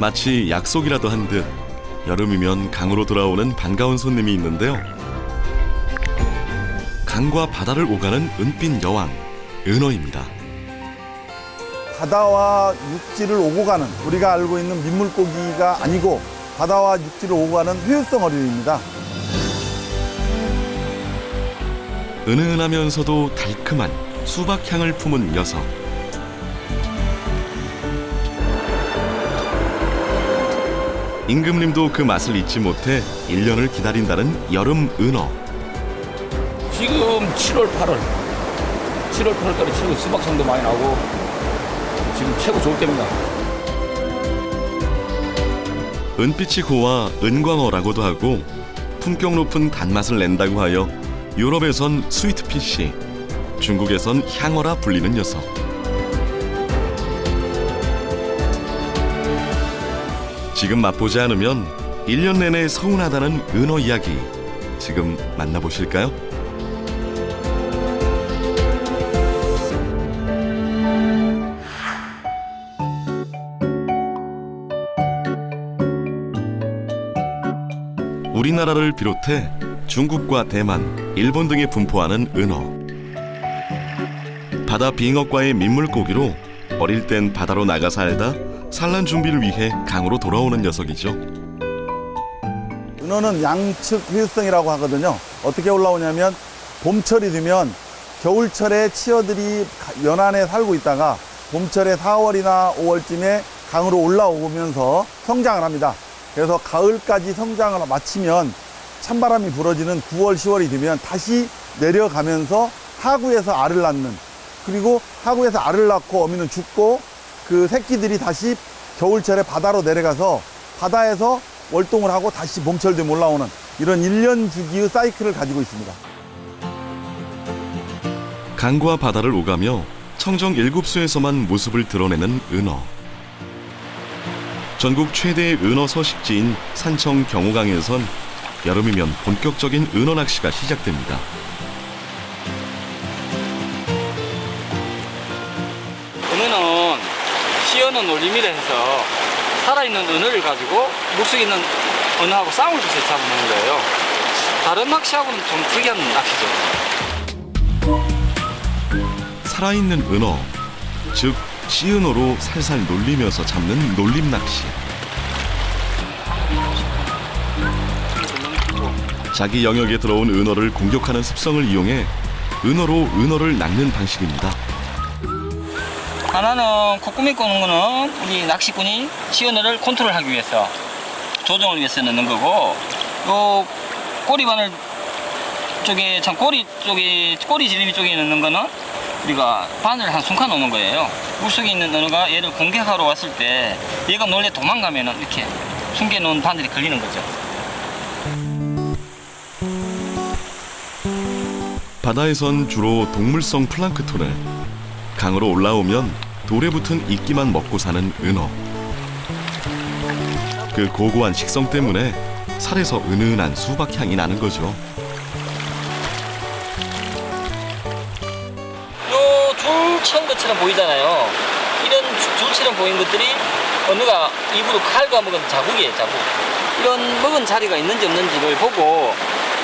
마치 약속이라도 한 듯 여름이면 강으로 돌아오는 반가운 손님이 있는데요. 강과 바다를 오가는 은빛 여왕, 은어입니다. 바다와 육지를 오고 가는, 우리가 알고 있는 민물고기가 아니고 바다와 육지를 오고 가는 회유성 어류입니다. 은은하면서도 달콤한 수박향을 품은 녀석. 임금님도 그 맛을 잊지 못해 1년을 기다린다는 여름 은어. 지금 7월, 8월까지 최고 수박향도 많이 나고 지금 최고 좋을 때입니다. 은빛이 고와 은광어라고도 하고 품격 높은 단맛을 낸다고 하여 유럽에선 스위트피쉬, 중국에선 향어라 불리는 녀석. 지금 맛보지 않으면 1년 내내 서운하다는 은어 이야기, 지금 만나보실까요? 우리나라를 비롯해 중국과 대만, 일본 등에 분포하는 은어. 바다 빙어과의 민물고기로 어릴 땐 바다로 나가 살다 산란 준비를 위해 강으로 돌아오는 녀석이죠. 은어는 양측 회유성이라고 하거든요. 어떻게 올라오냐면 봄철이 되면 겨울철에 치어들이 연안에 살고 있다가 봄철에 4월이나 5월쯤에 강으로 올라오면서 성장을 합니다. 그래서 가을까지 성장을 마치면 찬바람이 불어지는 9월, 10월이 되면 다시 내려가면서 하구에서 알을 낳는, 그리고 하구에서 알을 낳고 어미는 죽고 그 새끼들이 다시 겨울철에 바다로 내려가서 바다에서 월동을 하고 다시 봄철 되면 올라오는 이런 1년 주기의 사이클을 가지고 있습니다. 강과 바다를 오가며 청정 7수에서만 모습을 드러내는 은어. 전국 최대의 은어 서식지인 산청 경호강에선 여름이면 본격적인 은어 낚시가 시작됩니다. 은어는 시어는 놀림이라 해서 살아있는 은어를 가지고 물속에 있는 은어하고 싸움을 해서 잡는 거예요. 다른 낚시하고는 좀 특이한 낚시죠. 살아있는 은어, 즉 씨은어로 살살 놀리면서 잡는 놀림 낚시. 자기 영역에 들어온 은어를 공격하는 습성을 이용해 은어로 은어를 낚는 방식입니다. 하나는 코꾸미 꼬는 거는 우리 낚시꾼이 시어너를 컨트롤하기 위해서, 조정을 위해서 넣는 거고, 요 꼬리바늘 쪽에, 참 꼬리 쪽에, 꼬리 지름이 쪽에 넣는 거는 우리가 바늘을 한 숨가 놓는 거예요. 물속에 있는 은어가 얘를 공격하러 왔을 때 얘가 놀래 도망가면은 이렇게 숨겨놓은 바늘이 걸리는 거죠. 바다에선 주로 동물성 플랑크톤을, 강으로 올라오면 돌에 붙은 이끼만 먹고 사는 은어. 그 고고한 식성 때문에 살에서 은은한 수박향이 나는 거죠. 요 줄처럼 것처럼 보이잖아요. 이런 줄처럼 보이는 것들이 은어가 입으로 칼과 먹은 자국이에요, 자국. 이런 먹은 자리가 있는지 없는지를 보고,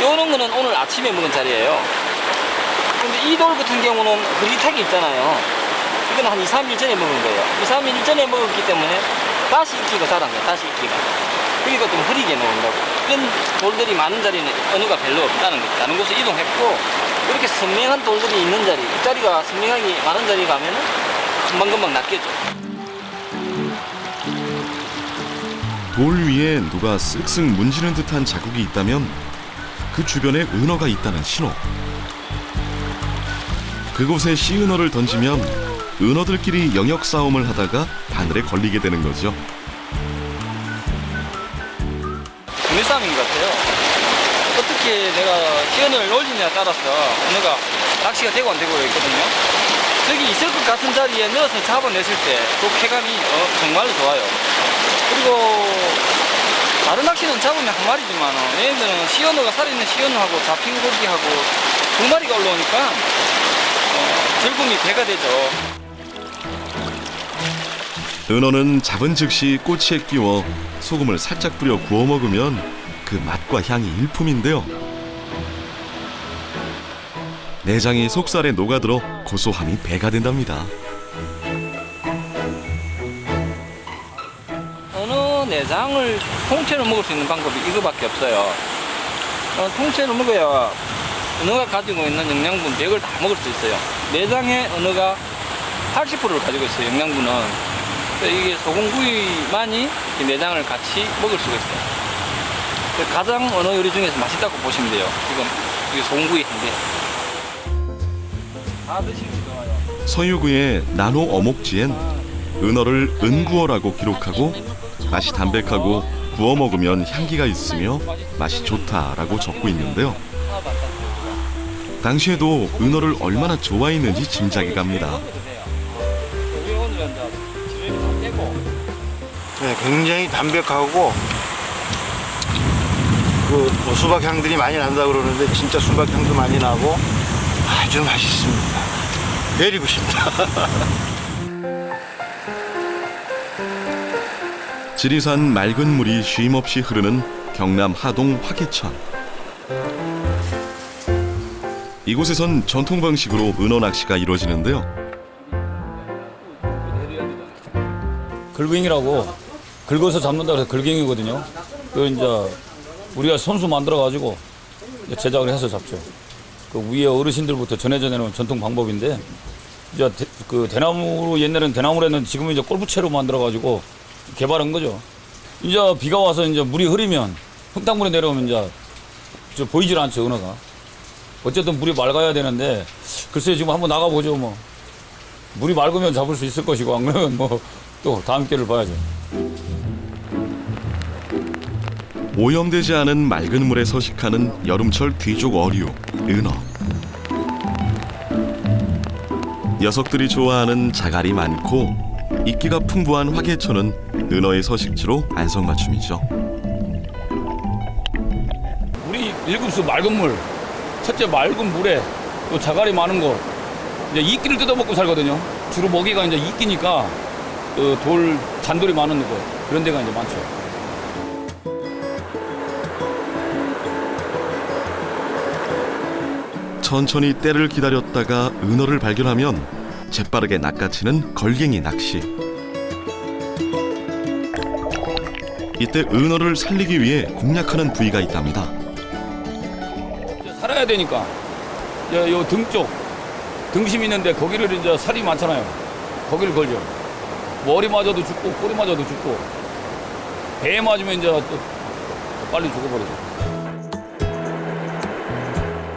요런 거는 오늘 아침에 먹은 자리예요. 근데 이 돌 같은 경우는 흐릿하게 있잖아요. 이건 한 2, 3일 전에 먹은 거예요. 2, 3일 전에 먹었기 때문에 다시 익기가 자란 거예요, 다시 익기가. 그러니까 좀 흐리게 먹는다고. 이런 돌들이 많은 자리는 은어가 별로 없다는 거죠. 다른 곳에 이동했고, 이렇게 선명한 돌들이 있는 자리, 이 자리가 선명하게 많은 자리 가면은 금방금방 낚여져. 돌 위에 누가 쓱쓱 문지른 듯한 자국이 있다면 그 주변에 은어가 있다는 신호. 그곳에 씨은어를 던지면 은어들끼리 영역 싸움을 하다가 바늘에 걸리게 되는 거죠. 동물싸움인 것 같아요. 어떻게 내가 시연을 올리냐에 따라서 은어가 낚시가 되고 안 되고 있거든요. 저기 있을 것 같은 자리에 넣어서 잡아냈을 때 그 쾌감이 정말로 좋아요. 그리고 다른 낚시는 잡으면 한 마리지만 얘네들은 시연어가 살아있는 시연어하고 잡힌 고기하고 두 마리가 올라오니까 즐거움이 배가 되죠. 은어는 잡은 즉시 꼬치에 끼워 소금을 살짝 뿌려 구워 먹으면 그 맛과 향이 일품인데요. 내장이 속살에 녹아들어 고소함이 배가 된답니다. 은어 내장을 통째로 먹을 수 있는 방법이 이거밖에 없어요. 통째로 먹어야 은어가 가지고 있는 영양분 100을 다 먹을 수 있어요. 내장에 은어가 80%를 가지고 있어요, 영양분은. 그래서 이게 소금구이만이 이 내장을 같이 먹을 수가 있어요. 그래서 가장 은어 요리 중에서 맛있다고 보시면 돼요. 이게 소금구이 한 개. 다 드시면 좋아요. 서유구의 나노 어목지엔 은어를 은구어라고 기록하고 맛이 담백하고 구워 먹으면 향기가 있으며 맛이 좋다라고 적고 있는데요. 당시에도 은어를 얼마나 좋아했는지 짐작이 갑니다. 네, 굉장히 담백하고 뭐 수박 향들이 많이 난다 그러는데 진짜 수박 향도 많이 나고 아주 맛있습니다. 내리고 싶다. 지리산 맑은 물이 쉼없이 흐르는 경남 하동 화계천. 이곳에선 전통 방식으로 은어 낚시가 이루어지는데요. 글갱이라고 긁어서 잡는다 그래서 글갱이거든요. 그 이제 우리가 손수 만들어 가지고 제작을 해서 잡죠. 그 위에 어르신들부터 전해져 내놓은 전통 방법인데 이제 그 대나무로 옛날에는 대나무로 했는데 지금은 이제 골프채로 만들어 가지고 개발한 거죠. 이제 비가 와서 이제 물이 흐리면 흙탕물이 내려오면 이제 보이질 않죠, 은어가. 어쨌든 물이 맑아야 되는데 글쎄 지금 한번 나가보죠. 뭐 물이 맑으면 잡을 수 있을 것이고 안 그러면 뭐 또 다음 기회를 봐야죠. 오염되지 않은 맑은 물에 서식하는 여름철 귀족 어류 은어. 녀석들이 좋아하는 자갈이 많고 이끼가 풍부한 화계천은 은어의 서식지로 안성맞춤이죠. 물이 일급수 맑은 물, 첫째 맑은 물에 또 자갈이 많은 거 이제 이끼를 뜯어먹고 살거든요. 주로 먹이가 이제 이끼니까 돌 잔돌이 많은 거 그런 데가 이제 많죠. 천천히 때를 기다렸다가 은어를 발견하면 재빠르게 낚아채는 걸갱이 낚시. 이때 은어를 살리기 위해 공략하는 부위가 있답니다. 살아야 되니까 요 등 쪽 등심 있는데 거기를 이제 살이 많잖아요. 거기를 걸죠. 머리 맞아도 죽고 꼬리 맞아도 죽고 배에 맞으면 이제 또 빨리 죽어버리죠.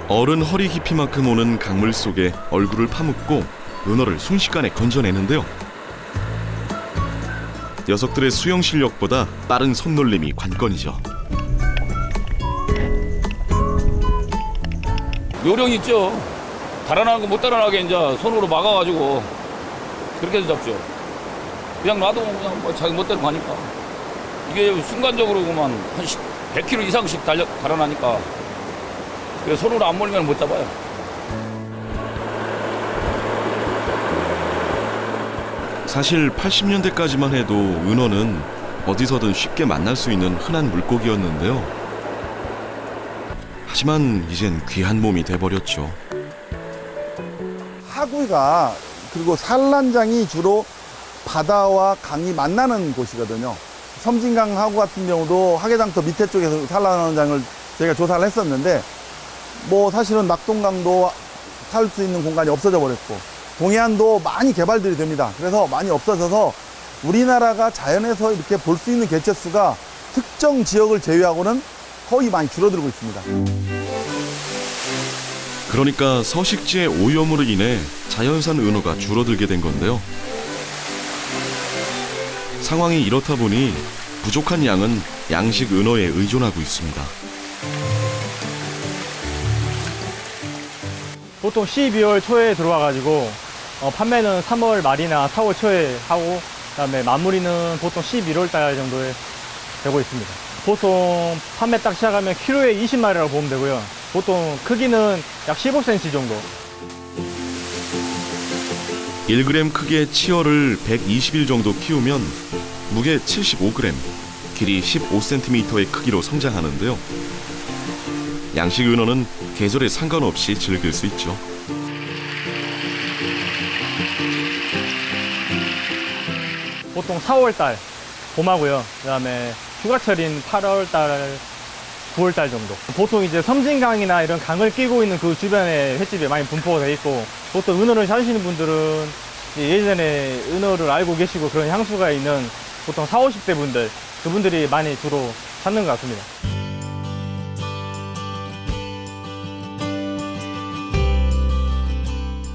어른 허리 깊이만큼 오는 강물 속에 얼굴을 파묻고 은어를 순식간에 건져내는데요. 녀석들의 수영 실력보다 빠른 손놀림이 관건이죠. 요령 있죠. 달아나는 거 못 달아나게 이제 손으로 막아가지고 그렇게 해서 잡죠. 그냥 놔도 그냥 뭐 자기 멋대로 가니까 이게 순간적으로 그만 한 100km 이상씩 달아나니까 그래서 손으로 안 몰면 못 잡아요. 사실 80년대까지만 해도 은어는 어디서든 쉽게 만날 수 있는 흔한 물고기였는데요. 하지만 이젠 귀한 몸이 돼버렸죠. 하구가 그리고 산란장이 주로 바다와 강이 만나는 곳이거든요. 섬진강 하구 같은 경우도 하계장터 밑에 쪽에서 산란장을 저희가 조사를 했었는데 뭐 사실은 낙동강도 살 수 있는 공간이 없어져 버렸고 동해안도 많이 개발들이 됩니다. 그래서 많이 없어져서 우리나라가 자연에서 이렇게 볼 수 있는 개체수가 특정 지역을 제외하고는 거의 많이 줄어들고 있습니다. 그러니까 서식지의 오염으로 인해 자연산 은어가 줄어들게 된 건데요. 상황이 이렇다 보니 부족한 양은 양식 은어에 의존하고 있습니다. 보통 12월 초에 들어와가지고 판매는 3월 말이나 4월 초에 하고 그다음에 마무리는 보통 11월 달 정도에 되고 있습니다. 보통 판매 딱 시작하면 키로에 20마리라고 보면 되고요. 보통 크기는 약 15cm 정도. 1g 크기의 치어를 120일 정도 키우면 무게 75g, 길이 15cm의 크기로 성장하는데요. 양식 은어는 계절에 상관없이 즐길 수 있죠. 보통 4월달 봄하고요. 그다음에 휴가철인 8월달, 9월달 정도. 보통 이제 섬진강이나 이런 강을 끼고 있는 그 주변에 횟집이 많이 분포가 돼 있고, 보통 은어를 찾으시는 분들은 예전에 은어를 알고 계시고 그런 향수가 있는 보통 40, 50대 분들, 그분들이 많이 주로 찾는 것 같습니다.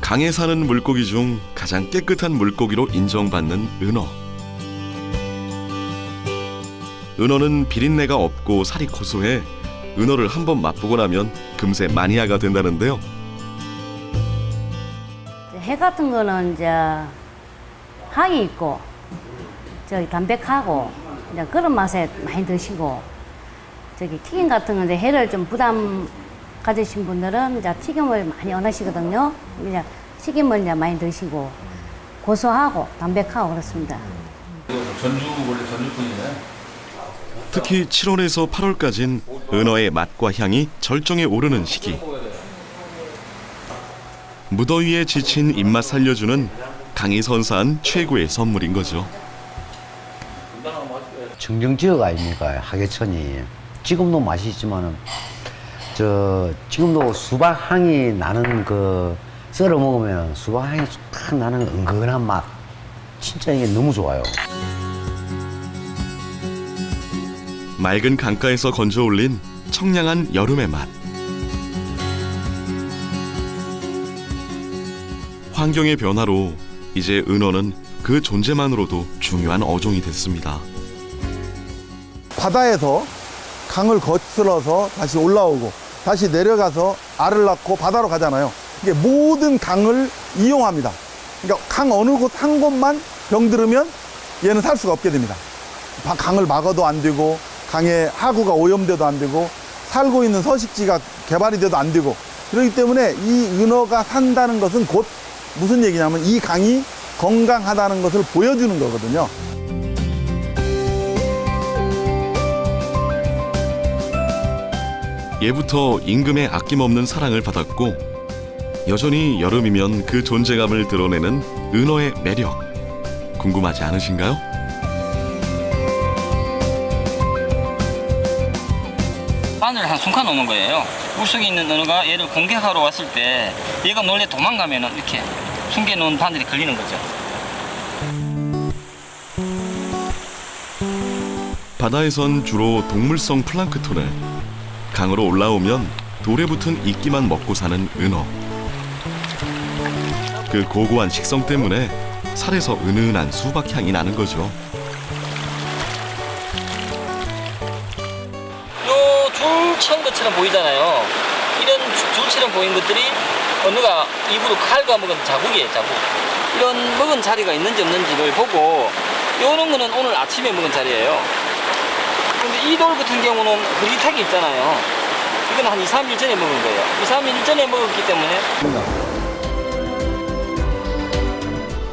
강에 사는 물고기 중 가장 깨끗한 물고기로 인정받는 은어. 은어는 비린내가 없고 살이 고소해 은어를 한번 맛보고 나면 금세 마니아가 된다는데요. 해 같은 거는 이제 향이 있고 저기 담백하고 이제 그런 맛에 많이 드시고, 저기 튀김 같은 건 이제 해를 좀 부담 가지신 분들은 이제 튀김을 많이 원하시거든요. 이제 튀김을 이제 많이 드시고 고소하고 담백하고 그렇습니다. 전주 원래 전주꾼이네. 특히 7월에서 8월까지는 은어의 맛과 향이 절정에 오르는 시기. 무더위에 지친 입맛 살려주는 강이 선사한 최고의 선물인 거죠. 청정지역 아닙니까, 하계천이. 지금도 맛이 있지만은 지금도 수박 향이 나는 그 썰어 먹으면 수박 향이 딱 나는 은근한 맛, 진짜 이게 너무 좋아요. 맑은 강가에서 건져 올린 청량한 여름의 맛. 환경의 변화로 이제 은어는 그 존재만으로도 중요한 어종이 됐습니다. 바다에서 강을 거슬러서 다시 올라오고 다시 내려가서 알을 낳고 바다로 가잖아요. 이게 모든 강을 이용합니다. 그러니까 강 어느 곳 한 곳만 병들으면 얘는 살 수가 없게 됩니다. 강을 막아도 안 되고, 강의 하구가 오염돼도 안 되고, 살고 있는 서식지가 개발이 돼도 안 되고, 그렇기 때문에 이 은어가 산다는 것은 곧 무슨 얘기냐면 이 강이 건강하다는 것을 보여주는 거거든요. 예부터 임금의 아낌없는 사랑을 받았고 여전히 여름이면 그 존재감을 드러내는 은어의 매력. 궁금하지 않으신가요? 바늘을 한 손칸 넘는 거예요. 물속에 있는 은어가 얘를 공격하러 왔을 때 얘가 놀래 도망가면 이렇게 숨겨놓은 바늘이 걸리는 거죠. 바다에선 주로 동물성 플랑크톤을, 강으로 올라오면 돌에 붙은 이끼만 먹고 사는 은어. 그 고고한 식성 때문에 살에서 은은한 수박 향이 나는 거죠. 요 줄처럼 것처럼 보이잖아요. 이런 줄처럼 보이는 것들이 은어가 입으로 칼과 먹은 자국이에요, 자국. 이런 먹은 자리가 있는지 없는지를 보고, 요런 거는 오늘 아침에 먹은 자리예요. 근데 이 돌 같은 경우는 흐릿하게 있잖아요. 이건 한 2, 3일 전에 먹은 거예요. 2, 3일 전에 먹었기 때문에.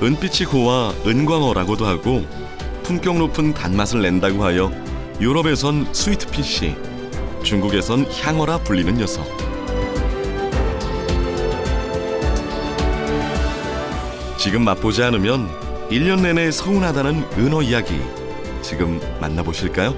은빛이 고와 은광어라고도 하고 품격 높은 단맛을 낸다고 하여 유럽에선 스위트피쉬, 중국에선 향어라 불리는 녀석. 지금 맛보지 않으면 1년 내내 서운하다는 은어 이야기, 지금 만나보실까요?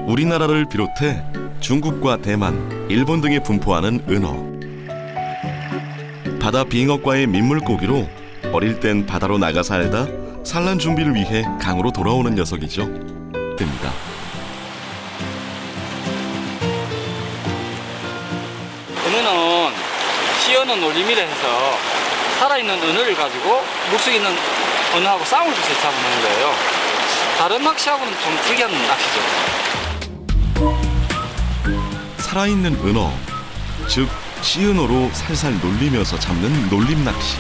우리나라를 비롯해 중국과 대만, 일본 등에 분포하는 은어. 바다 빙어과의 민물고기로 어릴 땐 바다로 나가 살다 산란 준비를 위해 강으로 돌아오는 녀석이죠. 됩니다. 은어는 시어는 놀림이라 해서 살아있는 은어를 가지고 물속에 있는 은어하고 싸움을 해서 잡는 거예요. 다른 낚시하고는 좀 특이한 낚시죠. 살아있는 은어, 즉 씨은어로 살살 놀리면서 잡는 놀림 낚시.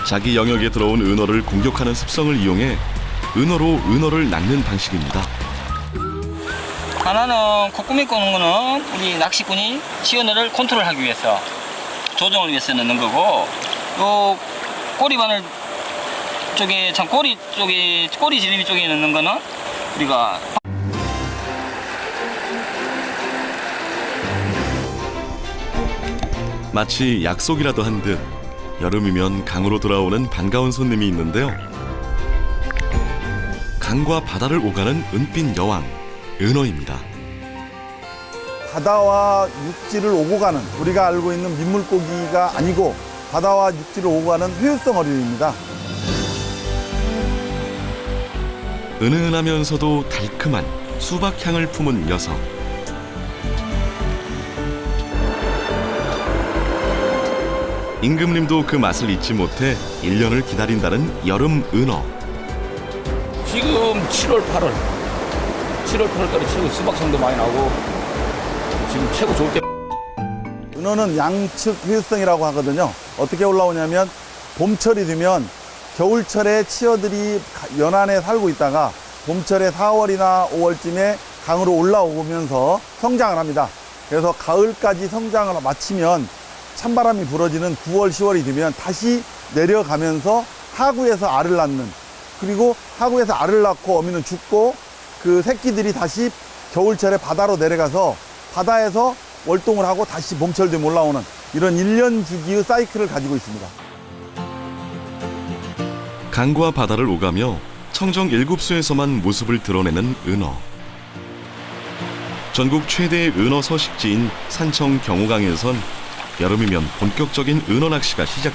자기 영역에 들어온 은어를 공격하는 습성을 이용해 은어로 은어를 낚는 방식입니다. 하나는 코꾸미 꼬는 거는 우리 낚시꾼이 시어너를 컨트롤하기 위해서 조정을 위해서 넣는 거고, 요 꼬리바늘 쪽에 참 꼬리 지름이 쪽에 넣는 거는 우리가 마치 약속이라도 한 듯 여름이면 강으로 돌아오는 반가운 손님이 있는데요. 강과 바다를 오가는 은빛 여왕, 은어입니다. 바다와 육지를 오고 가는, 우리가 알고 있는 민물고기가 아니고 바다와 육지를 오고 가는 회유성 어류입니다. 은은하면서도 달큼한 수박향을 품은 녀석. 임금님도 그 맛을 잊지 못해 1년을 기다린다는 여름 은어. 지금 7월, 8월까지 최고 수박향도 많이 나고 지금 최고 좋을 때. 은어는 양측 회유성이라고 하거든요. 어떻게 올라오냐면 봄철이 되면 겨울철에 치어들이 연안에 살고 있다가 봄철에 4월이나 5월쯤에 강으로 올라오면서 성장을 합니다. 그래서 가을까지 성장을 마치면 찬바람이 불어지는 9월, 10월이 되면 다시 내려가면서 하구에서 알을 낳는, 그리고 하구에서 알을 낳고 어미는 죽고 그 새끼들이 다시 겨울철에 바다로 내려가서 바다에서 월동을 하고 다시 봄철 되면 올라오는 이런 1년 주기의 사이클을 가지고 있습니다. 강과 바다를 오가며 청정 7수에서만 모습을 드러내는 은어. 전국 최대의 은어 서식지인 산청 경호강에선 여름이면 본격적인 은어 낚시가 시작.